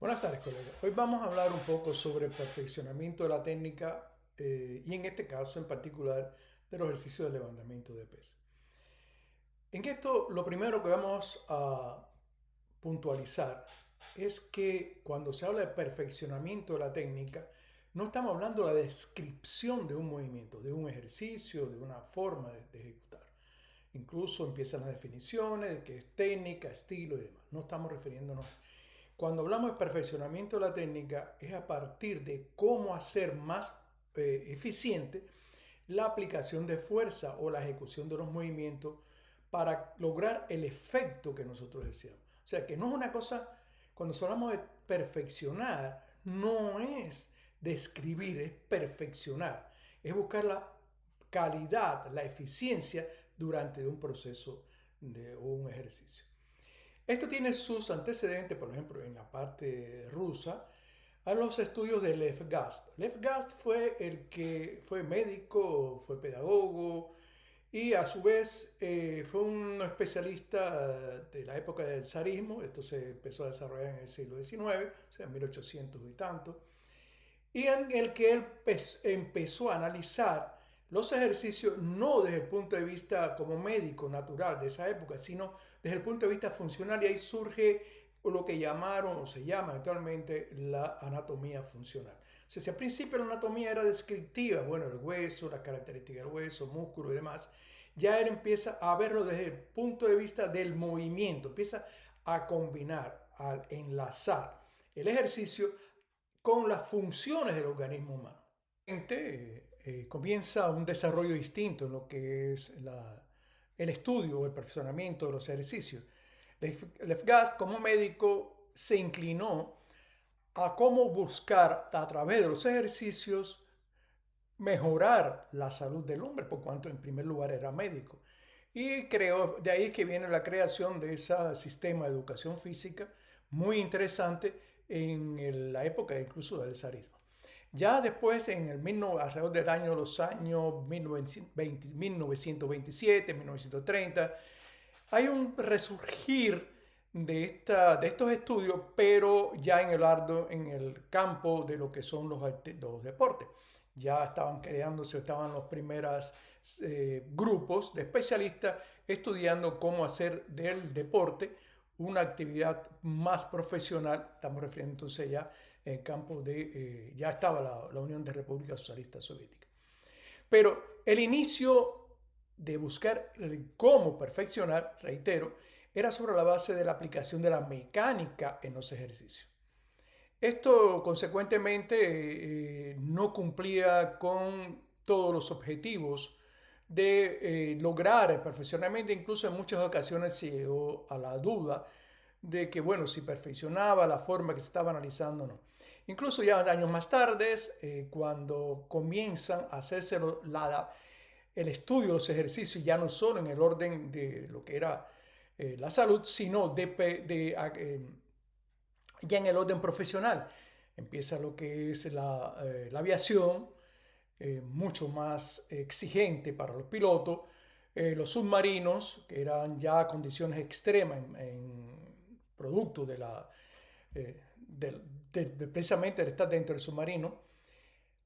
Buenas tardes, colega. Hoy vamos a hablar un poco sobre el perfeccionamiento de la técnica y en este caso en particular de los ejercicios de levantamiento de pesas. En esto lo primero que vamos a puntualizar es que cuando se habla de perfeccionamiento de la técnica, no estamos hablando de la descripción de un movimiento, de un ejercicio, de una forma de ejecutar. Incluso empiezan las definiciones de qué es técnica, estilo y demás. No estamos refiriéndonos. Cuando hablamos de perfeccionamiento de la técnica, es a partir de cómo hacer más eficiente la aplicación de fuerza o la ejecución de los movimientos para lograr el efecto que nosotros deseamos. O sea, que no es una cosa, cuando hablamos de perfeccionar, no es describir, es perfeccionar, es buscar la calidad, la eficiencia durante un proceso o un ejercicio. Esto tiene sus antecedentes, por ejemplo, en la parte rusa, a los estudios de Lev Gast. Lev Gast fue el que fue médico, fue pedagogo y a su vez fue un especialista de la época del zarismo. Esto se empezó a desarrollar en el siglo XIX, o sea, en 1800 y tanto, y en el que él empezó a analizar los ejercicios no desde el punto de vista como médico natural de esa época, sino desde el punto de vista funcional, y ahí surge lo que llamaron o se llama actualmente la anatomía funcional. O sea, si al principio la anatomía era descriptiva, bueno, el hueso, las características del hueso, músculo y demás, ya él empieza a verlo desde el punto de vista del movimiento, empieza a combinar, a enlazar el ejercicio con las funciones del organismo humano. Comienza un desarrollo distinto en lo que es el estudio o el perfeccionamiento de los ejercicios. Lefgast, como médico, se inclinó a cómo buscar a través de los ejercicios mejorar la salud del hombre, por cuanto en primer lugar era médico. Y creo, de ahí que viene la creación de ese sistema de educación física muy interesante en la época incluso del zarismo. Ya después, alrededor del año, los años 1927, 1930, hay un resurgir de estos estudios, pero ya en el campo de lo que son los deportes. Ya estaban creándose, estaban los primeros grupos de especialistas estudiando cómo hacer del deporte una actividad más profesional. Estamos refiriendo entonces ya en el campo ya estaba la Unión de Repúblicas Socialistas Soviéticas. Pero el inicio de buscar cómo perfeccionar, reitero, era sobre la base de la aplicación de la mecánica en los ejercicios. Esto, consecuentemente, no cumplía con todos los objetivos de lograr el perfeccionamiento. Incluso en muchas ocasiones se llegó a la duda de que, bueno, si perfeccionaba la forma que se estaba analizando o no. Incluso ya años más tarde, cuando comienzan a hacerse el estudio de los ejercicios, ya no solo en el orden de lo que era la salud, sino ya en el orden profesional. Empieza lo que es la aviación, mucho más exigente para los pilotos, los submarinos, que eran ya condiciones extremas en producto precisamente de estar dentro del submarino,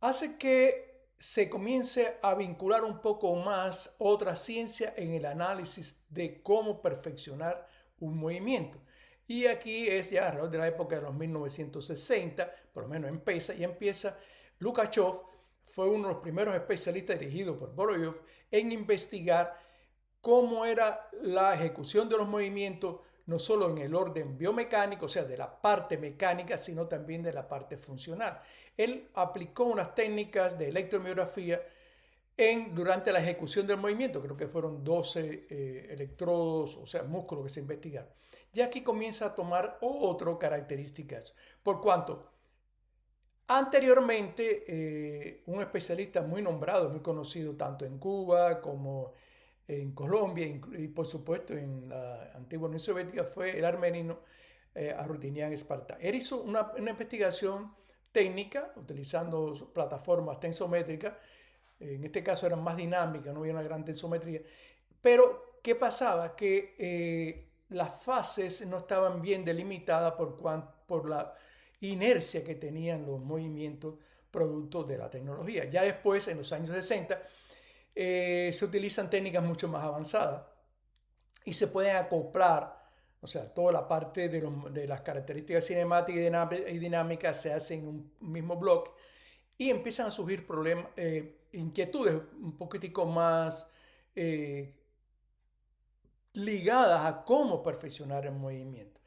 hace que se comience a vincular un poco más otra ciencia en el análisis de cómo perfeccionar un movimiento. Y aquí es ya alrededor de la época de los 1960, por lo menos empieza, y empieza Lukashov, fue uno de los primeros especialistas dirigido por Voroshilov en investigar cómo era la ejecución de los movimientos, no solo en el orden biomecánico, o sea, de la parte mecánica, sino también de la parte funcional. Él aplicó unas técnicas de electromiografía durante la ejecución del movimiento, creo que fueron 12 electrodos, o sea, músculos que se investigaron. Y aquí comienza a tomar otras características, por cuanto anteriormente un especialista muy nombrado, muy conocido tanto en Cuba como en Colombia y por supuesto en la antigua Unión Soviética fue el armenio Arutinian Esparta. Él hizo una investigación técnica utilizando plataformas tensométricas, en este caso eran más dinámicas, no había una gran tensometría, pero ¿qué pasaba? Que las fases no estaban bien delimitadas por la inercia que tenían los movimientos producto de la tecnología. Ya después, en los años 60, se utilizan técnicas mucho más avanzadas y se pueden acoplar, o sea, toda la parte de las características cinemáticas y dinámicas se hace en un mismo bloque y empiezan a surgir problemas, inquietudes un poquitico más ligadas a cómo perfeccionar el movimiento.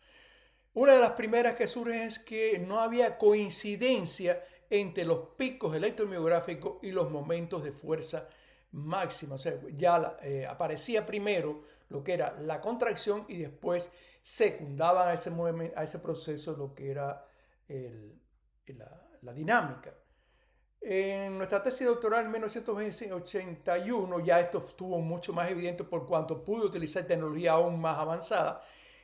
Una de las primeras que surgen es que no había coincidencia entre los picos electromiográficos y los momentos de fuerza máxima. O sea, ya aparecía primero lo que era la contracción y después secundaba a ese proceso lo que era la dinámica. En nuestra tesis doctoral en 1981 ya esto estuvo mucho más evidente por cuanto pude utilizar tecnología aún más avanzada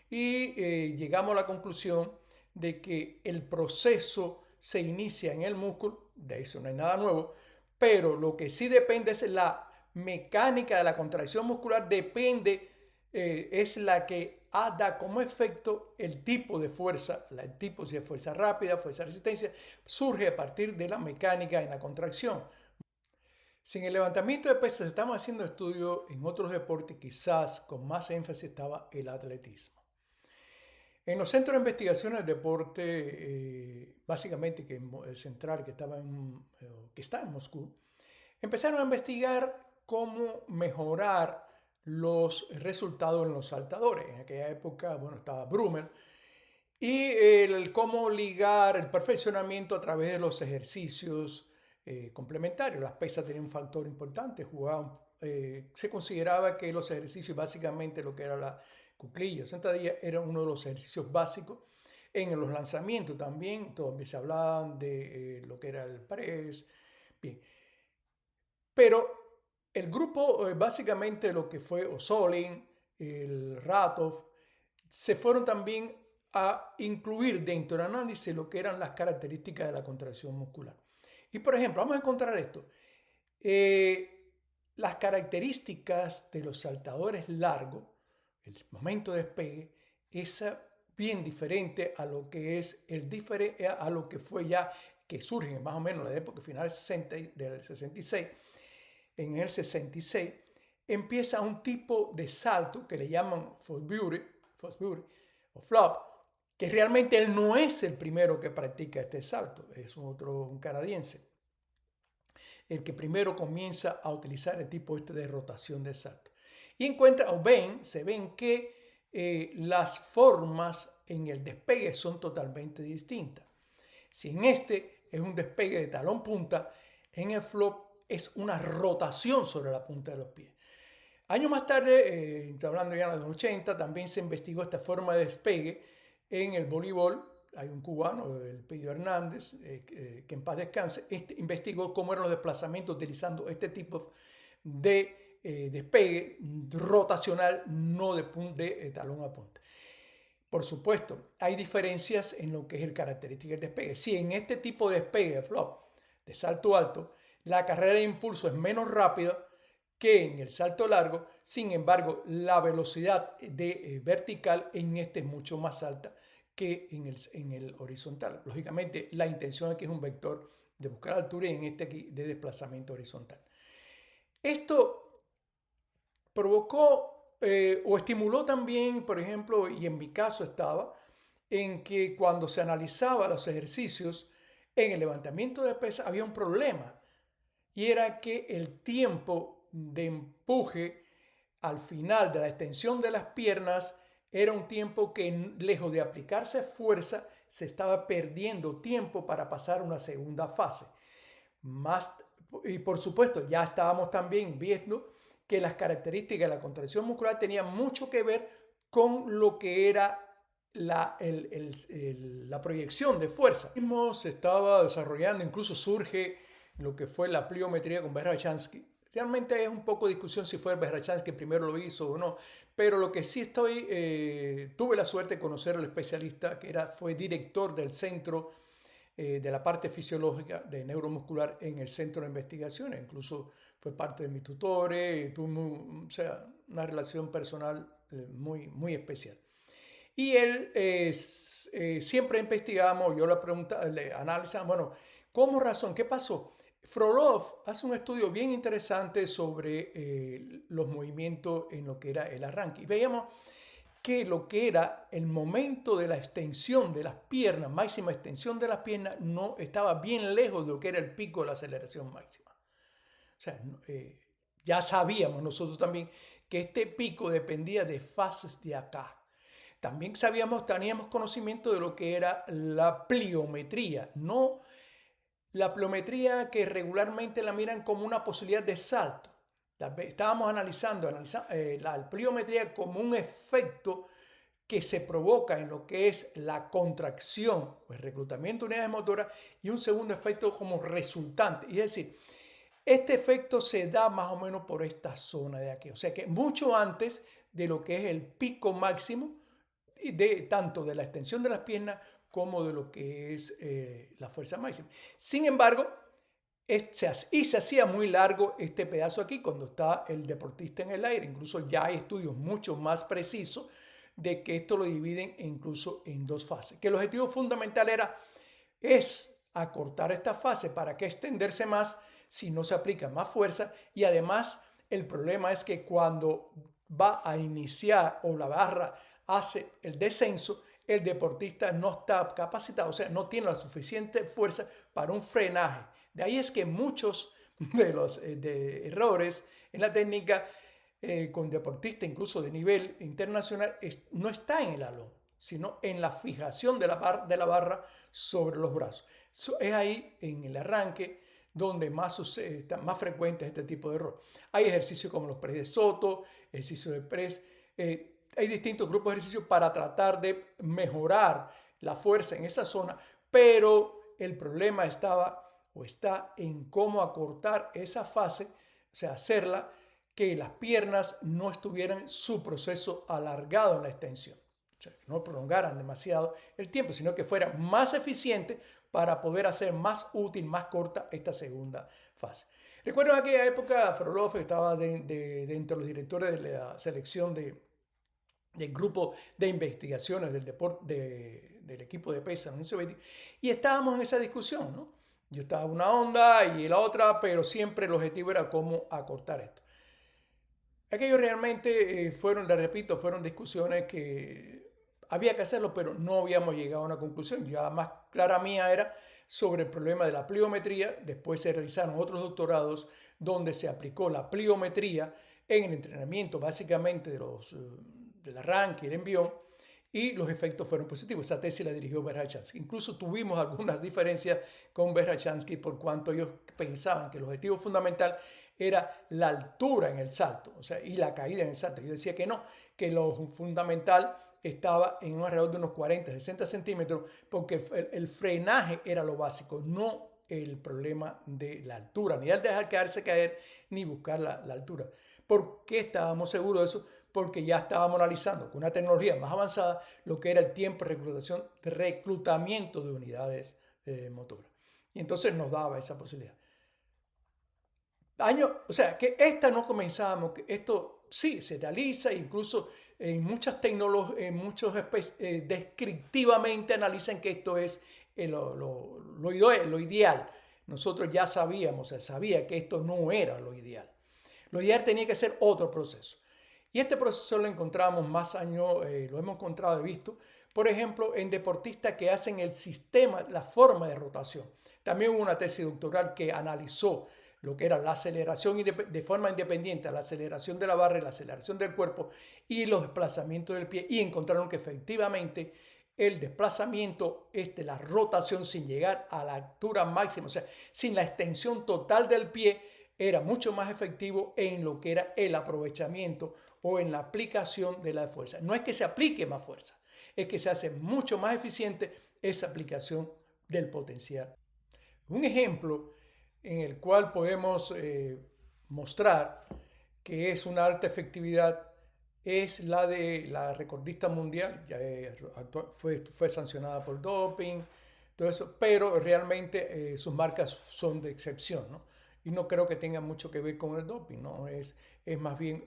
y llegamos a la conclusión de que el proceso se inicia en el músculo, de eso no hay nada nuevo, pero lo que sí depende es la mecánica de la contracción muscular, es la que da como efecto el tipo de fuerza, el tipo si es fuerza rápida, fuerza de resistencia, surge a partir de la mecánica en la contracción. Si en el levantamiento de pesas estamos haciendo estudios en otros deportes, quizás con más énfasis estaba el atletismo. En los centros de investigación del deporte, básicamente que el central que está en Moscú, empezaron a investigar cómo mejorar los resultados en los saltadores. En aquella época, bueno, estaba Brummel. Y cómo ligar el perfeccionamiento a través de los ejercicios complementarios. Las pesas tenían un factor importante. Se consideraba que los ejercicios, básicamente lo que era la cuclilla, sentadilla, era uno de los ejercicios básicos. En los lanzamientos también, todavía se hablaban de lo que era el press. Bien. Pero el grupo, básicamente lo que fue Osolin, el Ratov, se fueron también a incluir dentro del análisis lo que eran las características de la contracción muscular. Y por ejemplo, vamos a encontrar esto. Las características de los saltadores largos, el momento de despegue, es bien diferente a lo que es a lo que fue ya, que surge más o menos en la época final del 66. En el 66 empieza un tipo de salto que le llaman Fosbury o flop, que realmente él no es el primero que practica este salto, es un canadiense, el que primero comienza a utilizar el tipo de rotación de salto. Y se ven que las formas en el despegue son totalmente distintas. Si en este es un despegue de talón punta, en el flop es una rotación sobre la punta de los pies. Años más tarde, hablando ya en los 80, también se investigó esta forma de despegue en el voleibol. Hay un cubano, el Pedro Hernández, que en paz descanse, investigó cómo eran los desplazamientos utilizando este tipo de despegue rotacional, no de talón a punta. Por supuesto, hay diferencias en lo que es el característica del despegue. Si en este tipo de despegue, de flop, de salto alto, la carrera de impulso es menos rápida que en el salto largo, sin embargo, la velocidad vertical en este es mucho más alta que en el horizontal. Lógicamente, la intención aquí es un vector de buscar altura y en este aquí de desplazamiento horizontal. Esto provocó o estimuló también, por ejemplo, y en mi caso estaba, en que cuando se analizaba los ejercicios en el levantamiento de pesas había un problema y era que el tiempo de empuje al final de la extensión de las piernas era un tiempo que, lejos de aplicarse fuerza, se estaba perdiendo tiempo para pasar a una segunda fase. Y por supuesto, ya estábamos también viendo que las características de la contracción muscular tenían mucho que ver con lo que era la proyección de fuerza. Se estaba desarrollando, incluso surge lo que fue la pliometría con Verkhoshansky. Realmente es un poco discusión si fue Verkhoshansky que primero lo hizo o no, pero lo que sí tuve la suerte de conocer al especialista que fue director del centro de la parte fisiológica de neuromuscular en el centro de investigaciones, incluso fue parte de mis tutores, tuve una relación personal muy, muy especial. Y él siempre investigamos, yo le preguntaba, le analizamos, bueno, ¿cómo razón? ¿Qué pasó? Frolov hace un estudio bien interesante sobre los movimientos en lo que era el arranque. Y veíamos que lo que era el momento de la extensión de las piernas, máxima extensión de las piernas, no estaba bien lejos de lo que era el pico de la aceleración máxima. O sea, ya sabíamos nosotros también que este pico dependía de fases de acá. También teníamos conocimiento de lo que era la pliometría, no la pliometría que regularmente la miran como una posibilidad de salto. Estábamos analizando la pliometría como un efecto que se provoca en lo que es la contracción o el reclutamiento de unidades motoras y un segundo efecto como resultante. Es decir, este efecto se da más o menos por esta zona de aquí. O sea que mucho antes de lo que es el pico máximo, tanto de la extensión de las piernas como de lo que es la fuerza máxima. Sin embargo, se hacía muy largo este pedazo aquí cuando está el deportista en el aire. Incluso ya hay estudios mucho más precisos de que esto lo dividen incluso en dos fases. Que el objetivo fundamental es acortar esta fase para que extenderse más si no se aplica más fuerza. Y además el problema es que cuando va a iniciar o la barra hace el descenso, el deportista no está capacitado, o sea, no tiene la suficiente fuerza para un frenaje. De ahí es que muchos de los de errores en la técnica con deportistas incluso de nivel internacional no está en el alón, sino en la fijación de la barra sobre los brazos. Es ahí en el arranque donde está más frecuente este tipo de error. Hay ejercicios como los press de Soto, ejercicios de press, hay distintos grupos de ejercicios para tratar de mejorar la fuerza en esa zona, pero el problema está en cómo acortar esa fase, o sea, hacerla que las piernas no estuvieran su proceso alargado en la extensión. O sea, que no prolongaran demasiado el tiempo, sino que fuera más eficiente para poder hacer más útil, más corta esta segunda fase. Recuerdo en aquella época Frolov estaba dentro de los directores de la selección del grupo de investigaciones del deporte del equipo de pesa en la Unión Soviética y estábamos en esa discusión, ¿no? Yo estaba en una onda y la otra, pero siempre el objetivo era cómo acortar esto. Aquello realmente fueron, le repito, fueron discusiones que había que hacerlo, pero no habíamos llegado a una conclusión. Ya la más clara mía era sobre el problema de la pliometría. Después se realizaron otros doctorados donde se aplicó la pliometría en el entrenamiento básicamente del arranque y el envión y los efectos fueron positivos. Esa tesis la dirigió Verkhoshansky. Incluso tuvimos algunas diferencias con Verkhoshansky por cuanto ellos pensaban que el objetivo fundamental era la altura en el salto, o sea, y la caída en el salto. Yo decía que no, que lo fundamental estaba en un alrededor de unos 40, 60 centímetros, porque el frenaje era lo básico, no el problema de la altura, ni el dejar quedarse caer, ni buscar la altura. ¿Por qué estábamos seguros de eso? Porque ya estábamos analizando con una tecnología más avanzada lo que era el tiempo de reclutamiento de unidades motoras. Y entonces nos daba esa posibilidad. O sea, que esta no comenzábamos, que esto sí se realiza, incluso en muchas tecnologías, en muchos descriptivamente analizan que esto es lo ideal. Nosotros ya sabíamos, o sea, sabía que esto no era lo ideal. Lo ideal tenía que ser otro proceso. Y este proceso lo encontramos más años, lo hemos encontrado y visto, por ejemplo, en deportistas que hacen el sistema, la forma de rotación. También hubo una tesis doctoral que analizó lo que era la aceleración de forma independiente, la aceleración de la barra y la aceleración del cuerpo y los desplazamientos del pie y encontraron que efectivamente el desplazamiento, la rotación sin llegar a la altura máxima, o sea, sin la extensión total del pie, era mucho más efectivo en lo que era el aprovechamiento o en la aplicación de la fuerza. No es que se aplique más fuerza, es que se hace mucho más eficiente esa aplicación del potencial. Un ejemplo en el cual podemos mostrar que es una alta efectividad es la de la recordista mundial, ya fue sancionada por doping, todo eso, pero realmente sus marcas son de excepción, ¿no? Y no creo que tenga mucho que ver con el doping, ¿no? Es más bien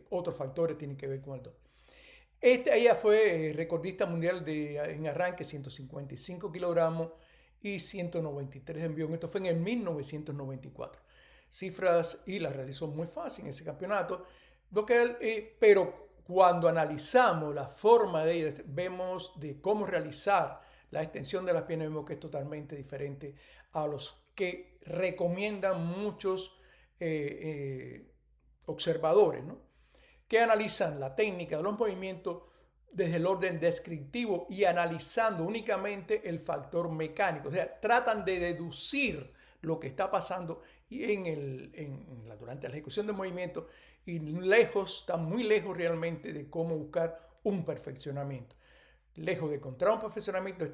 otros factores tienen que ver con el doping. Ella fue recordista mundial en arranque, 155 kilogramos y 193 de envión. Esto fue en el 1994. Cifras y las realizó muy fácil en ese campeonato. Pero cuando analizamos la forma de ella, vemos de cómo realizar la extensión de las piernas, vemos que es totalmente diferente a los que recomiendan muchos observadores, ¿no? Que analizan la técnica de los movimientos desde el orden descriptivo y analizando únicamente el factor mecánico. O sea, tratan de deducir lo que está pasando durante la ejecución del movimiento y están muy lejos realmente de cómo buscar un perfeccionamiento. Lejos de encontrar un perfeccionamiento,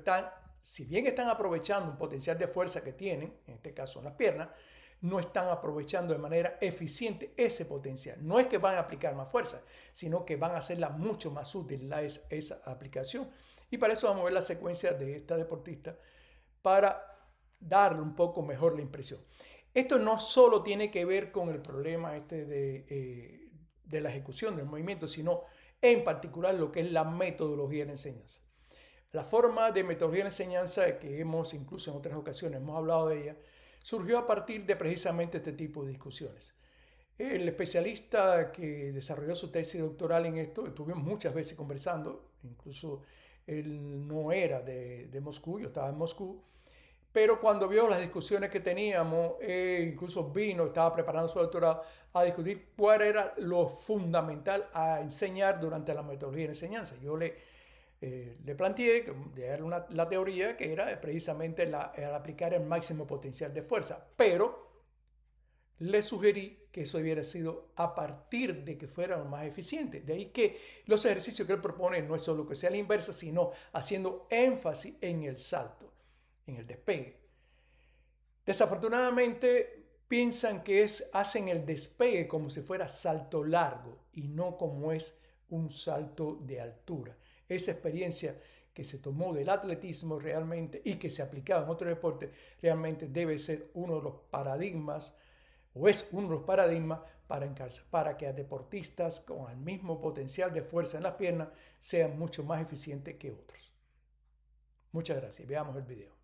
si bien están aprovechando un potencial de fuerza que tienen, en este caso en las piernas, no están aprovechando de manera eficiente ese potencial. No es que van a aplicar más fuerza, sino que van a hacerla mucho más útil esa aplicación. Y para eso vamos a ver la secuencia de esta deportista para darle un poco mejor la impresión. Esto no solo tiene que ver con el problema de la ejecución del movimiento, sino en particular lo que es la metodología de la enseñanza. La forma de metodología de enseñanza que incluso en otras ocasiones hemos hablado de ella, surgió a partir de precisamente este tipo de discusiones. El especialista que desarrolló su tesis doctoral en esto, estuvimos muchas veces conversando, incluso él no era de Moscú, yo estaba en Moscú, pero cuando vio las discusiones que teníamos, incluso estaba preparando su doctorado a discutir cuál era lo fundamental a enseñar durante la metodología de enseñanza. Yo le planteé la teoría que era precisamente el aplicar el máximo potencial de fuerza, pero le sugerí que eso hubiera sido a partir de que fuera más eficiente. De ahí que los ejercicios que él propone no es solo que sea la inversa, sino haciendo énfasis en el salto, en el despegue. Desafortunadamente piensan que hacen el despegue como si fuera salto largo y no como es un salto de altura. Esa experiencia que se tomó del atletismo realmente y que se aplicaba en otros deportes realmente debe ser uno de los paradigmas o es uno de los paradigmas para que a deportistas con el mismo potencial de fuerza en las piernas sean mucho más eficientes que otros. Muchas gracias. Veamos el video.